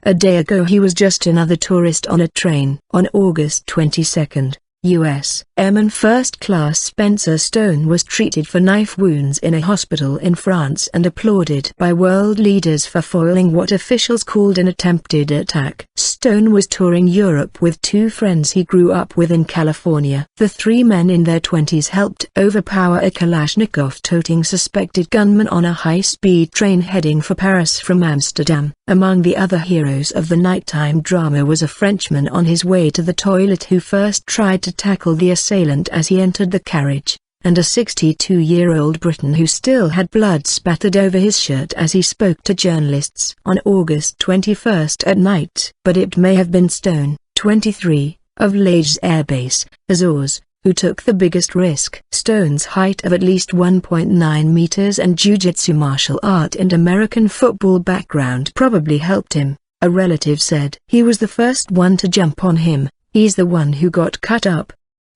A day ago he was just another tourist on a train. On August 22, U.S. Airman First Class Spencer Stone was treated for knife wounds in a hospital in France and applauded by world leaders for foiling what officials called an attempted attack. Stone was touring Europe with two friends he grew up with in California. The three men in their 20s helped overpower a Kalashnikov-toting suspected gunman on a high-speed train heading for Paris from Amsterdam. Among the other heroes of the nighttime drama was a Frenchman on his way to the toilet who first tried to tackle the assailant as he entered the carriage, and a 62-year-old Briton who still had blood spattered over his shirt as he spoke to journalists on August 21 at night. But it may have been Stone, 23, of Lajes Air Base, Azores, who took the biggest risk. Stone's height of at least 1.9 meters and Jujitsu martial art and American football background probably helped him, a relative said. He was the first one to jump on him. He's the one who got cut up.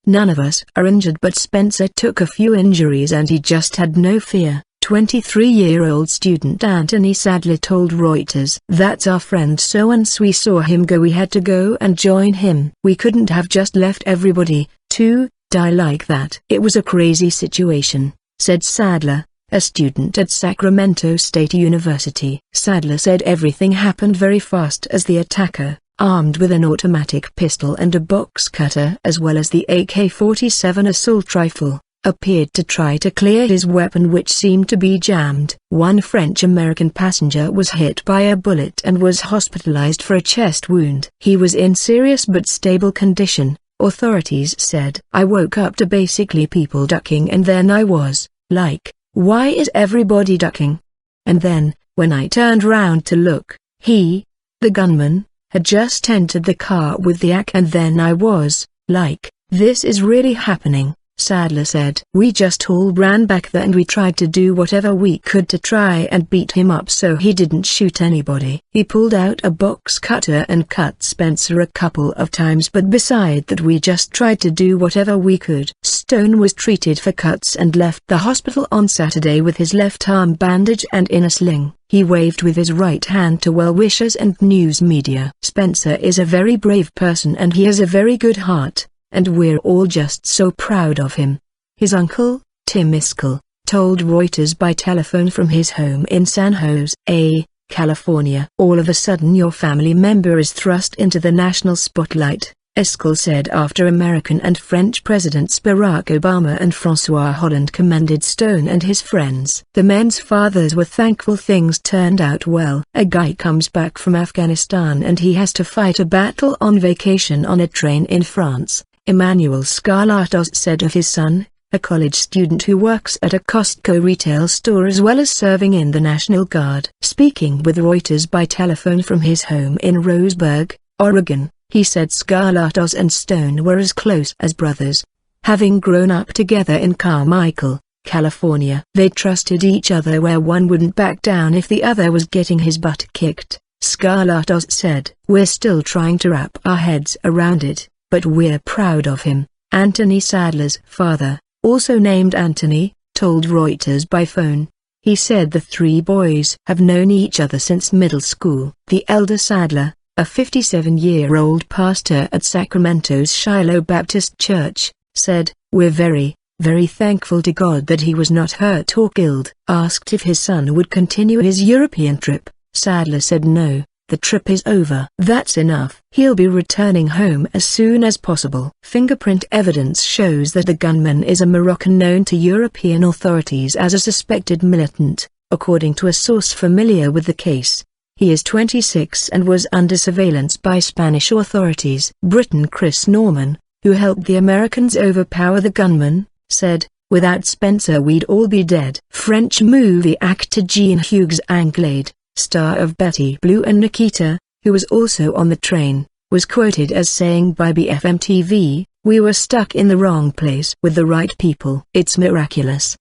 None of us are injured, but Spencer took a few injuries and he just had no fear. 23-year-old student Anthony Sadler told Reuters, "That's our friend, so once we saw him go we had to go and join him. We couldn't have just left everybody to die like that. It was a crazy situation," said Sadler, a student at Sacramento State University. Sadler said everything happened very fast as the attacker, armed with an automatic pistol and a box cutter as well as the AK-47 assault rifle, appeared to try to clear his weapon, which seemed to be jammed. One French-American passenger was hit by a bullet and was hospitalized for a chest wound. He was in serious but stable condition, authorities said. "I woke up to basically people ducking and then I was like, why is everybody ducking? And then, when I turned round to look, the gunman, had just entered the car with the AK, and then I was like, this is really happening," Sadler said. "We just all ran back there and we tried to do whatever we could to try and beat him up so he didn't shoot anybody." He pulled out a box cutter and cut Spencer a couple of times, but beside that we just tried to do whatever we could. Stone was treated for cuts and left the hospital on Saturday with his left arm bandaged and in a sling. He waved with his right hand to well-wishers and news media. "Spencer is a very brave person and he has a very good heart, and we're all just so proud of him," his uncle, Tim Iskell, told Reuters by telephone from his home in San Jose, California. "All of a sudden your family member is thrust into the national spotlight," Iskell said after American and French Presidents Barack Obama and François Hollande commended Stone and his friends. The men's fathers were thankful things turned out well. "A guy comes back from Afghanistan and he has to fight a battle on vacation on a train in France," Emmanuel Scarlatos said of his son, a college student who works at a Costco retail store as well as serving in the National Guard. Speaking with Reuters by telephone from his home in Roseburg, Oregon, he said Scarlatos and Stone were as close as brothers, having grown up together in Carmichael, California. They trusted each other where one wouldn't back down if the other was getting his butt kicked, Scarlatos said. "We're still trying to wrap our heads around it, but we're proud of him." Anthony Sadler's father, also named Anthony, told Reuters by phone. He said the three boys have known each other since middle school. The elder Sadler, a 57-year-old pastor at Sacramento's Shiloh Baptist Church, said, "We're very, very thankful to God that he was not hurt or killed." Asked if his son would continue his European trip, Sadler said no. "The trip is over. That's enough. He'll be returning home as soon as possible." Fingerprint evidence shows that the gunman is a Moroccan known to European authorities as a suspected militant, according to a source familiar with the case. He is 26 and was under surveillance by Spanish authorities. Briton Chris Norman, who helped the Americans overpower the gunman, said, "Without Spencer we'd all be dead." French movie actor Jean-Hugues Anglade, star of Betty Blue and Nikita, who was also on the train, was quoted as saying by BFM TV, "We were stuck in the wrong place with the right people. It's miraculous."